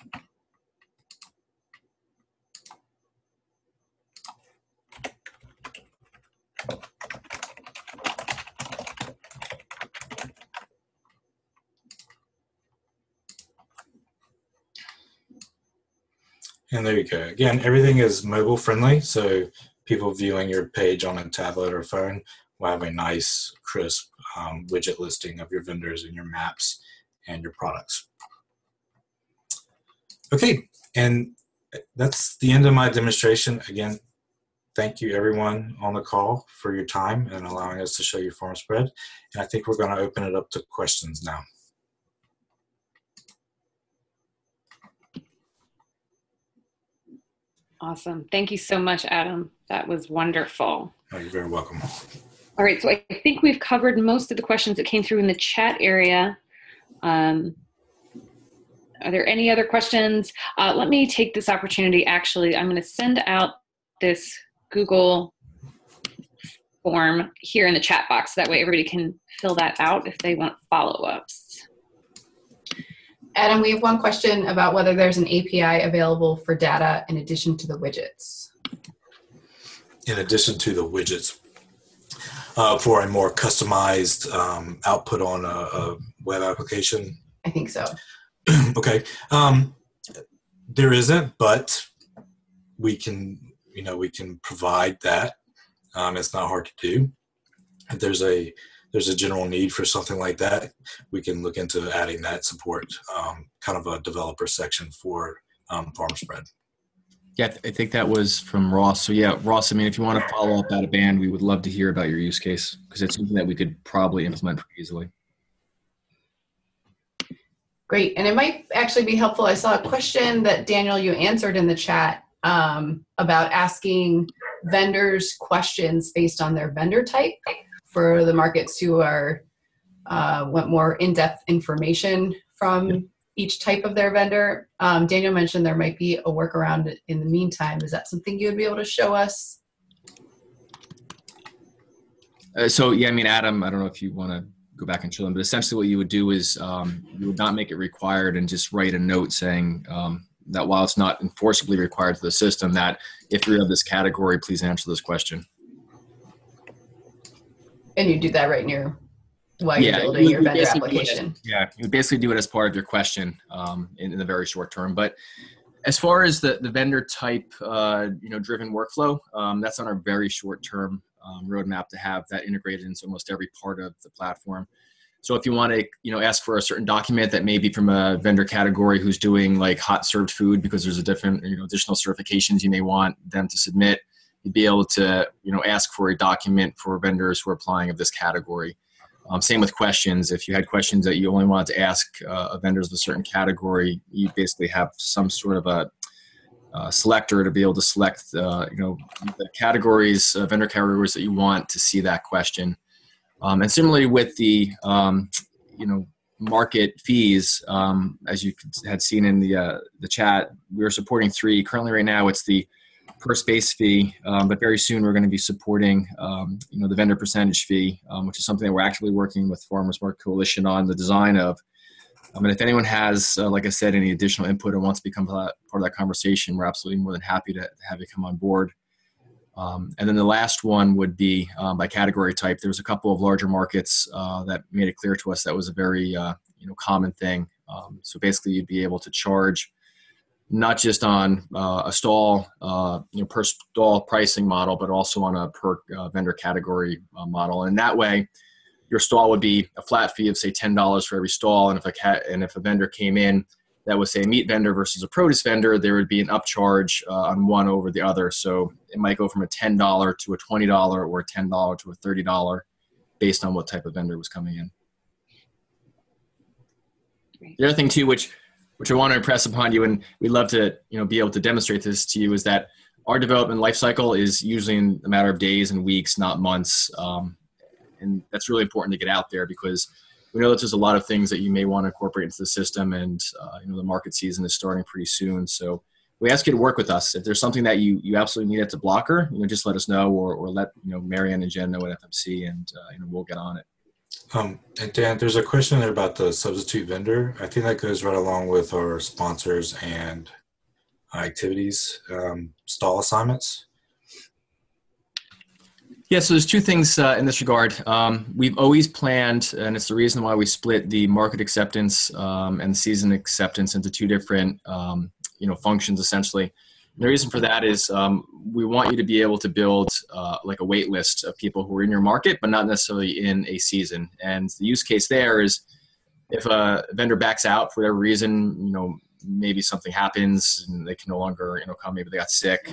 And there you go. Again, everything is mobile friendly, so people viewing your page on a tablet or phone will have a nice, crisp widget listing of your vendors and your maps and your products. Okay, and that's the end of my demonstration. Again, thank you everyone on the call for your time and allowing us to show you Farmspread. And I think we're going to open it up to questions now.
Awesome. Thank you so much, Adam. That was wonderful.
Oh, you're very welcome.
All right, so I think we've covered most of the questions that came through in the chat area. Are there any other questions? Let me take this opportunity. Actually, I'm going to send out this Google form here in the chat box. That way everybody can fill that out if they want follow-ups.
Adam, we have one question about whether there's an API available for data in addition to the widgets.
In addition to the widgets, for a more customized output on a web application?
I think so.
Okay. There isn't, but we can, we can provide that. It's not hard to do. If there's a general need for something like that, we can look into adding that support, kind of a developer section for Farmspread.
Yeah, I think that was from Ross. So yeah, Ross, I mean, if you want to follow up out of band, we would love to hear about your use case because it's something that we could probably implement pretty easily.
Great, and it might actually be helpful. I saw a question that Daniel, you answered in the chat about asking vendors questions based on their vendor type for the markets who are want more in-depth information from each type of their vendor. Daniel mentioned there might be a workaround in the meantime. Is that something you would be able to show us?
So yeah, I mean, Adam, I don't know if you want to go back and show them, but essentially what you would do is you would not make it required and just write a note saying that while it's not enforceably required to the system, that if you're of this category, please answer this question.
And you do that right in your, while you're building your vendor application.
Yeah, you basically do it as part of your question in the very short term. But as far as the vendor type, driven workflow, that's on our very short term roadmap to have that integrated into almost every part of the platform. So if you want to, ask for a certain document that may be from a vendor category who's doing like hot served food because there's a different, additional certifications you may want them to submit, you'd be able to, ask for a document for vendors who are applying of this category. Same with questions. If you had questions that you only wanted to ask vendors of a certain category, you basically have some sort of a selector to be able to select, the categories, vendor categories that you want to see that question. And similarly with the, market fees, as you had seen in the chat, we are supporting 3. Currently right now it's the per space fee, but very soon we're going to be supporting, the vendor percentage fee, which is something that we're actually working with Farmers Market Coalition on the design of. And if anyone has, like I said, any additional input or wants to become part of that conversation, we're absolutely more than happy to have you come on board. And then the last one would be by category type. There's a couple of larger markets that made it clear to us that was a very common thing. So basically, you'd be able to charge not just on a stall, per stall pricing model, but also on a per vendor category model. And that way, your stall would be a flat fee of say $10 for every stall. And if a vendor came in that was say a meat vendor versus a produce vendor, there would be an upcharge on one over the other. So it might go from a $10 to a $20 or a $10 to a $30 based on what type of vendor was coming in. Great. The other thing too, which I want to impress upon you, and we'd love to be able to demonstrate this to you, is that our development life cycle is usually in a matter of days and weeks, not months. And that's really important to get out there because we know that there's a lot of things that you may want to incorporate into the system, and the market season is starting pretty soon. So we ask you to work with us. If there's something that you absolutely need as a blocker, just let us know, or let Marianne and Jen know at FMC, and we'll get on it.
And Dan, there's a question there about the substitute vendor. I think that goes right along with our sponsors and activities, stall assignments.
Yeah, so there's two things in this regard. We've always planned, and it's the reason why we split the market acceptance and season acceptance into two different functions, essentially. And the reason for that is we want you to be able to build like a wait list of people who are in your market, but not necessarily in a season. And the use case there is if a vendor backs out for whatever reason, maybe something happens and they can no longer, come, maybe they got sick,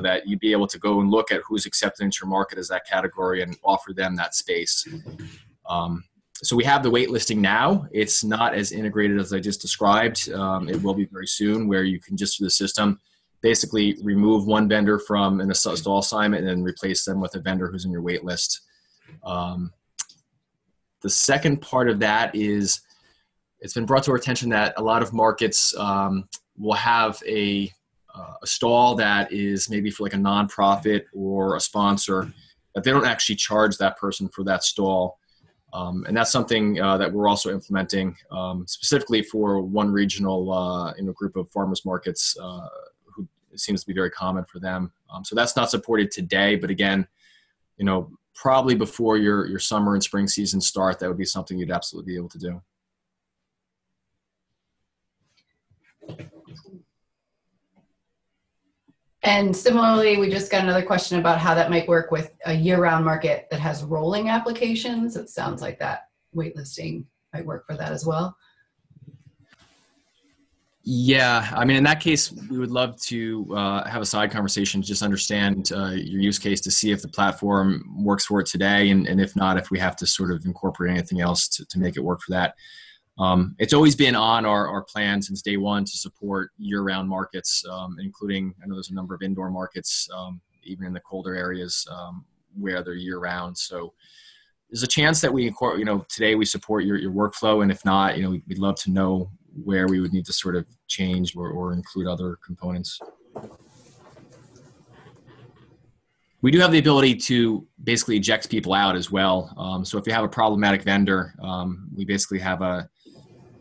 that you'd be able to go and look at who's accepted into your market as that category and offer them that space. So we have the wait listing now. It's not as integrated as I just described. It will be very soon, where you can just through the system basically remove one vendor from an stall assignment and then replace them with a vendor who's in your wait list. The second part of that is it's been brought to our attention that a lot of markets will have a stall that is maybe for like a nonprofit or a sponsor, but they don't actually charge that person for that stall. And that's something that we're also implementing specifically for one regional group of farmers markets who it seems to be very common for them. So that's not supported today, but again, probably before your summer and spring season start, that would be something you'd absolutely be able to do.
And similarly, we just got another question about how that might work with a year-round market that has rolling applications. It sounds like that waitlisting might work for that as well.
Yeah, I mean, in that case, we would love to have a side conversation, just understand your use case to see if the platform works for it today, and if not, if we have to sort of incorporate anything else to make it work for that. It's always been on our plan since day one to support year-round markets, including, I know there's a number of indoor markets, even in the colder areas where they're year-round. So there's a chance that we, today we support your workflow, and if not, we'd love to know where we would need to sort of change or include other components. We do have the ability to basically eject people out as well. So if you have a problematic vendor, we basically have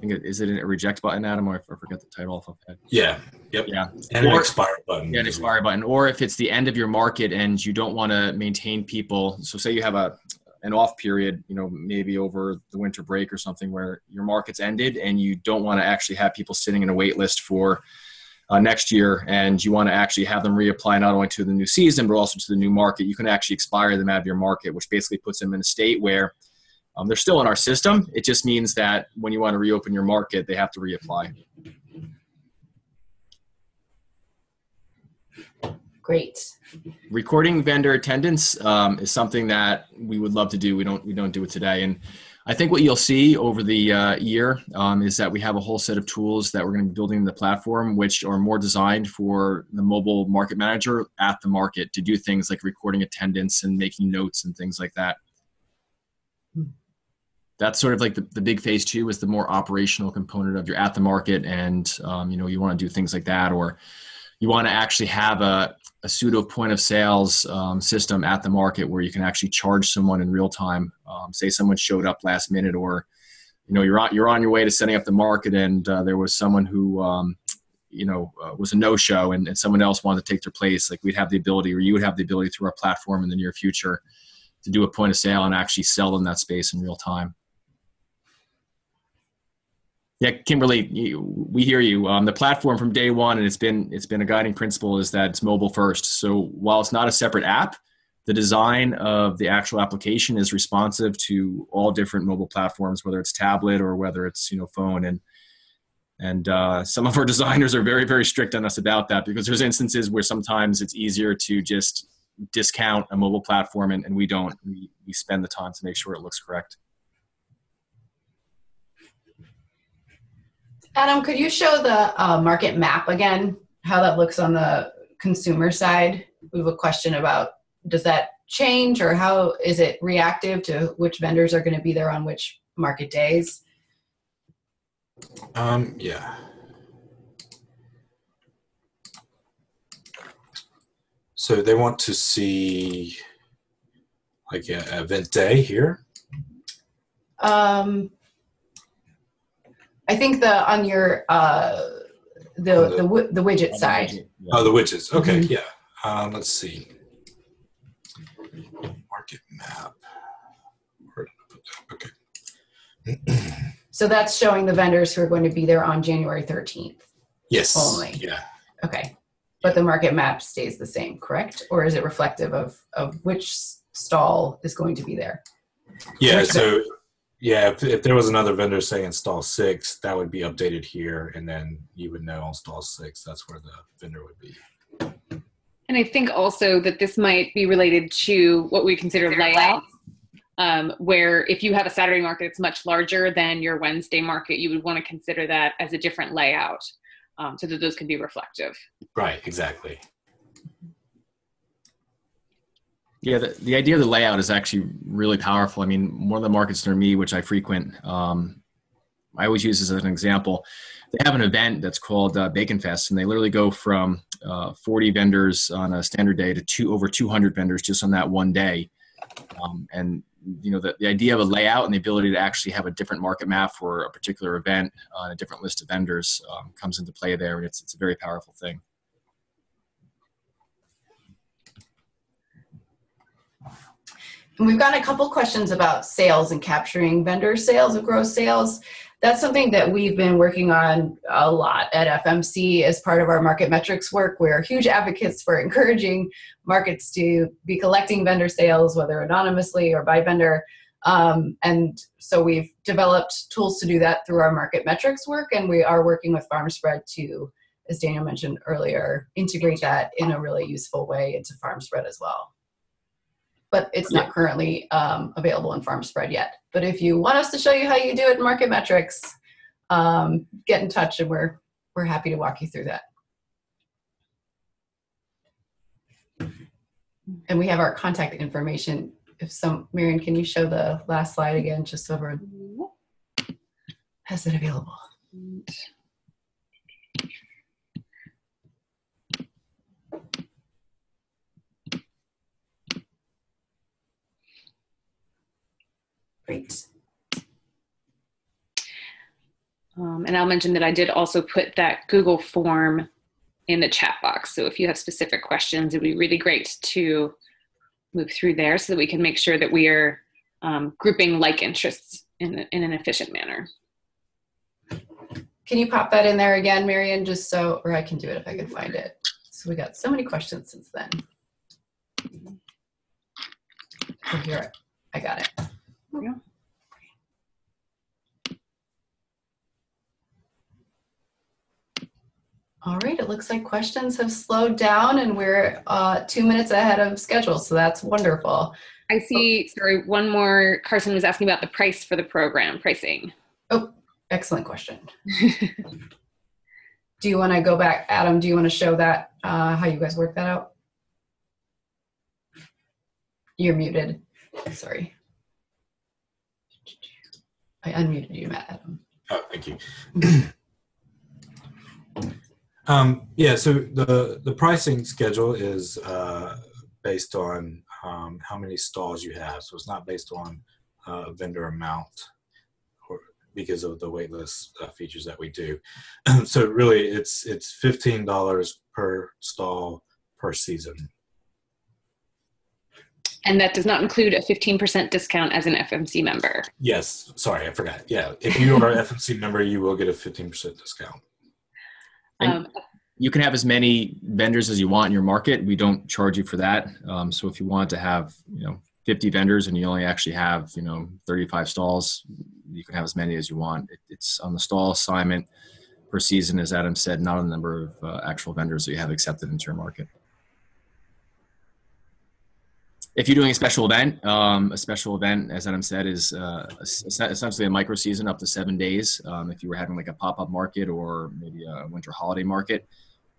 is it a reject button, Adam, or I forget the title off of that?
Yeah. Yep.
Yeah.
And an expire button.
Yeah, an expire button. Or if it's the end of your market and you don't want to maintain people. So say you have an off period, maybe over the winter break or something where your market's ended and you don't want to actually have people sitting in a wait list for next year, and you want to actually have them reapply not only to the new season, but also to the new market. You can actually expire them out of your market, which basically puts them in a state where they're still in our system. It just means that when you want to reopen your market, they have to reapply.
Great.
Recording vendor attendance is something that we would love to do. We don't do it today. And I think what you'll see over the year is that we have a whole set of tools that we're going to be building in the platform, which are more designed for the mobile market manager at the market to do things like recording attendance and making notes and things like that. That's sort of like the big phase 2 is the more operational component of your at the market. And, you want to do things like that, or you want to actually have a pseudo point of sales system at the market where you can actually charge someone in real time. Say someone showed up last minute, or, you're on your way to setting up the market and there was someone who, was a no-show and someone else wanted to take their place. Like we'd have the ability, or you would have the ability through our platform in the near future to do a point of sale and actually sell them that space in real time. Yeah, Kimberly, we hear you. The platform from day one, and it's been a guiding principle, is that it's mobile first. So while it's not a separate app, the design of the actual application is responsive to all different mobile platforms, whether it's tablet or whether it's phone. And some of our designers are very, very strict on us about that, because there's instances where sometimes it's easier to just discount a mobile platform, and we don't. We spend the time to make sure it looks correct.
Adam, could you show the market map again, how that looks on the consumer side? We have a question about, does that change, or how is it reactive to which vendors are going to be there on which market days?
Yeah. So they want to see like an event day here.
I think on your the widget side.
Oh, the widgets. Okay,
Mm-hmm.
yeah. Let's see. Market map. Where did I put that? Okay.
So that's showing the vendors who are going to be there on January 13th.
Yes.
Only.
Yeah.
Okay. But the market map stays the same, correct? Or is it reflective of which stall is going to be there?
Yeah. So, yeah, if there was another vendor saying stall 6, that would be updated here, and then you would know on stall 6 that's where the vendor would be.
And I think also that this might be related to what we consider layout, where if you have a Saturday market, it's much larger than your Wednesday market. You would want to consider that as a different layout, so that those can be reflective.
Right, exactly.
Yeah, the idea of the layout is actually really powerful. I mean, one of the markets near me, which I frequent, I always use this as an example. They have an event that's called Bacon Fest, and they literally go from 40 vendors on a standard day to over 200 vendors just on that one day. And you know, the idea of a layout and the ability to actually have a different market map for a particular event on a different list of vendors comes into play there, and it's a very powerful thing.
And we've got a couple questions about sales and capturing vendor sales and gross sales. That's something that we've been working on a lot at FMC as part of our market metrics work. We're huge advocates for encouraging markets to be collecting vendor sales, whether anonymously or by vendor. And so we've developed tools to do that through our market metrics work, and we are working with Farmspread to, as Daniel mentioned earlier, integrate that in a really useful way into Farmspread as well. But it's not currently available in Farmspread yet. But if you want us to show you how you do it in market metrics, get in touch, and we're happy to walk you through that. And we have our contact information. Marion, can you show the last slide again, just so everyone has it available? Great.
And I'll mention that I did also put that Google form in the chat box. So if you have specific questions, it'd be really great to move through there so that we can make sure that we are grouping like interests in an efficient manner.
Can you pop that in there again, Marion, just so, or I can do it if I can find it. So we got so many questions since then. Oh, here, I got it.
Yeah.
All right, it looks like questions have slowed down and we're 2 minutes ahead of schedule, so that's wonderful.
I see, sorry, one more. Carson was asking about the price for the program, pricing.
Oh, excellent question. Do you want to go back, Adam, do you want to show that, how you guys work that out? You're muted, sorry. I unmuted you, Adam.
Oh, thank you. Yeah, so the pricing schedule is based on how many stalls you have. So it's not based on vendor amount or because of the waitlist features that we do. So really it's $15 per stall per season.
And that does not include a 15% discount as an FMC member.
Yes, sorry, I forgot. Yeah, if you are an FMC member, you will get a 15% discount.
You can have as many vendors as you want in your market. We don't charge you for that. So if you want to have, 50 vendors and you only actually have, 35 stalls, you can have as many as you want. It's on the stall assignment per season, as Adam said, not on the number of actual vendors that you have accepted into your market. If you're doing a special event, as Adam said, is essentially a micro season up to 7 days. If you were having like a pop-up market or maybe a winter holiday market,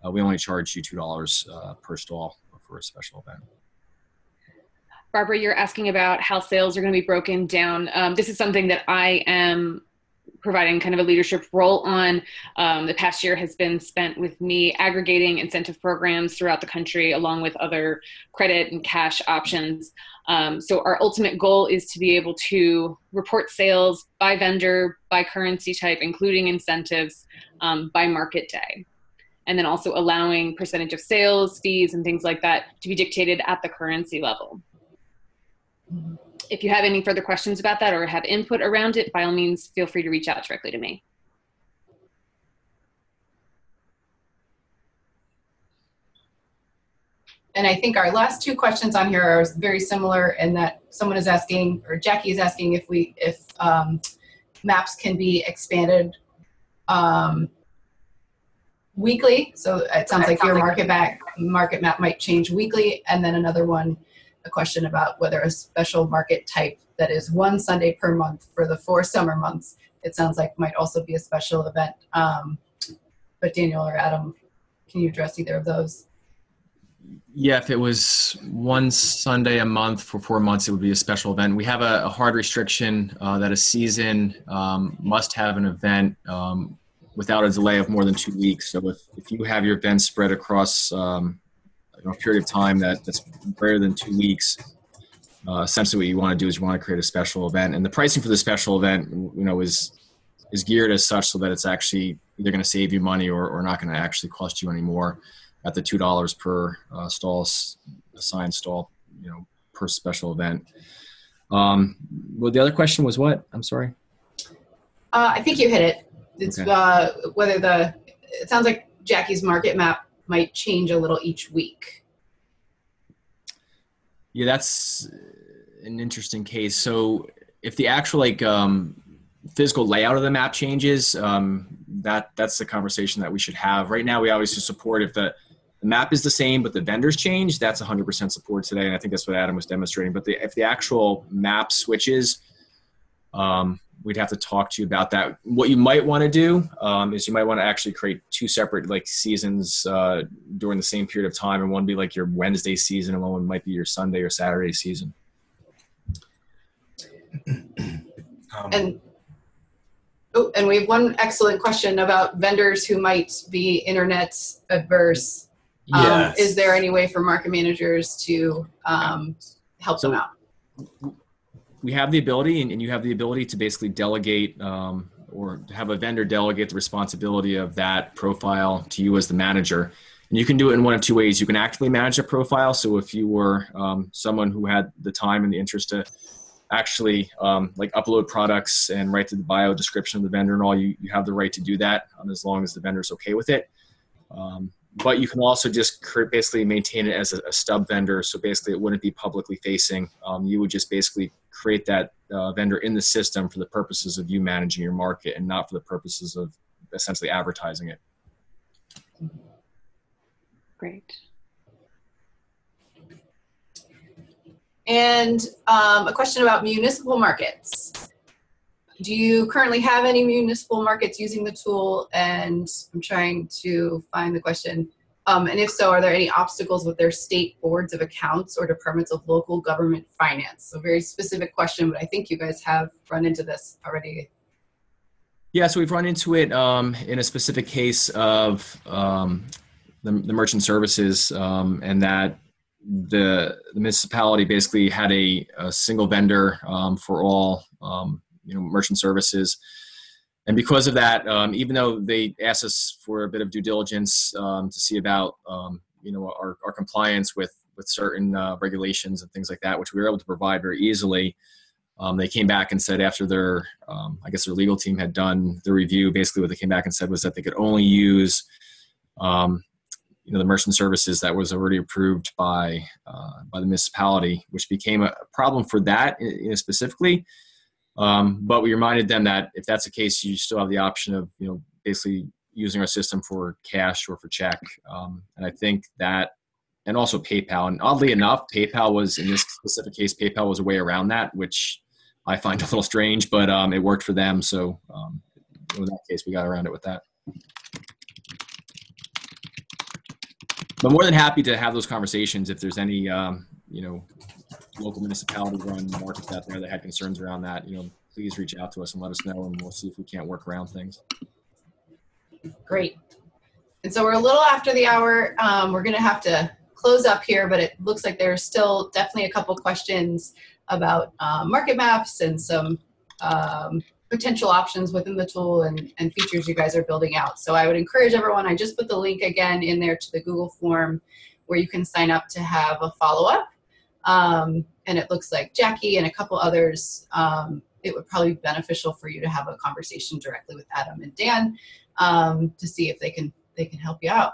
we only charge you $2 per stall for a special event.
Barbara, you're asking about how sales are going to be broken down. This is something that I am providing kind of a leadership role on. The past year has been spent with me aggregating incentive programs throughout the country, along with other credit and cash options. So our ultimate goal is to be able to report sales by vendor, by currency type, including incentives, by market day. And then also allowing percentage of sales, fees, and things like that to be dictated at the currency level. If you have any further questions about that or have input around it, by all means, feel free to reach out directly to me.
And I think our last two questions on here are very similar in that someone is asking, or Jackie is asking, if maps can be expanded weekly. So it sounds like your market map might change weekly. And then another one, a question about whether a special market type that is one Sunday per month for the 4 summer months, it sounds like might also be a special event. But Daniel or Adam, can you address either of those?
Yeah, if it was one Sunday a month for 4 months, it would be a special event. We have a hard restriction that a season must have an event without a delay of more than 2 weeks. So if you have your events spread across a period of time that's greater than 2 weeks, essentially what you want to do is you want to create a special event. And the pricing for the special event, is geared as such so that it's actually either going to save you money or not going to actually cost you any more at the $2 per assigned stall, per special event. Well, the other question was what? I'm sorry.
I think you hit it. It's
okay.
It sounds like Jackie's market map might change a little each week.
Yeah, that's an interesting case. So if the actual physical layout of the map changes, that's the conversation that we should have. Right now, we obviously support if the map is the same, but the vendors change, that's 100% support today. And I think that's what Adam was demonstrating. But if the actual map switches, we'd have to talk to you about that. What you might want to do is you might want to actually create 2 separate seasons during the same period of time. And one be your Wednesday season and one might be your Sunday or Saturday season.
And we have one excellent question about vendors who might be internet adverse.
Yes.
Is there any way for market managers to help them out?
We have the ability, and you have the ability to basically delegate or have a vendor delegate the responsibility of that profile to you as the manager. And you can do it in one of 2 ways. You can actively manage a profile. So if you were someone who had the time and the interest to actually upload products and write to the bio description of the vendor and all, you have the right to do that as long as the vendor is okay with it. But you can also just basically maintain it as a stub vendor. So basically it wouldn't be publicly facing. You would just basically create that vendor in the system for the purposes of you managing your market and not for the purposes of essentially advertising it.
Great.
And a question about municipal markets. Do you currently have any municipal markets using the tool? And I'm trying to find the question. And if so, are there any obstacles with their state boards of accounts or departments of local government finance? So very specific question, but I think you guys have run into this already.
Yeah, so we've run into it in a specific case of the merchant services and that the municipality basically had a single vendor for all merchant services. And because of that, even though they asked us for a bit of due diligence to see about our compliance with certain regulations and things like that, which we were able to provide very easily, they came back and said after their their legal team had done the review, basically what they came back and said was that they could only use the merchant services that was already approved by the municipality, which became a problem for that specifically. But we reminded them that if that's the case, you still have the option of, basically using our system for cash or for check. And I think that, and also PayPal. And oddly enough, PayPal was, in this specific case, PayPal was a way around that, which I find a little strange, but it worked for them. So in that case, we got around it with that. But more than happy to have those conversations if there's any, local municipality run markets out there that had concerns around that. please reach out to us and let us know, and we'll see if we can't work around things.
Great. And so we're a little after the hour. We're going to have to close up here, but it looks like there's still definitely a couple questions about market maps and some potential options within the tool and features you guys are building out. So I would encourage everyone, I just put the link again in there to the Google form where you can sign up to have a follow-up. And it looks like Jackie and a couple others, it would probably be beneficial for you to have a conversation directly with Adam and Dan to see if they can help you out.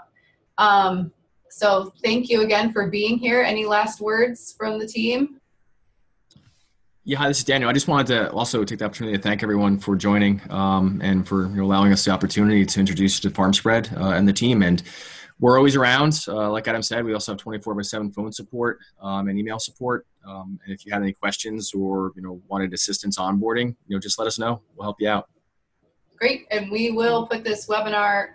So thank you again for being here. Any last words from the team?
Yeah, hi, this is Daniel. I just wanted to also take the opportunity to thank everyone for joining and for allowing us the opportunity to introduce you to Farmspread and the team. And we're always around. Like Adam said, we also have 24/7 phone support and email support. And if you had any questions or wanted assistance onboarding, just let us know. We'll help you out.
Great, and we will put this webinar,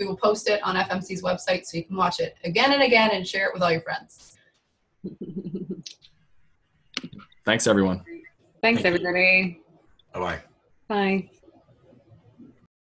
we will post it on FMC's website so you can watch it again and again and share it with all your friends.
Thanks, everyone.
Thanks, everybody.
Bye-bye.
Bye.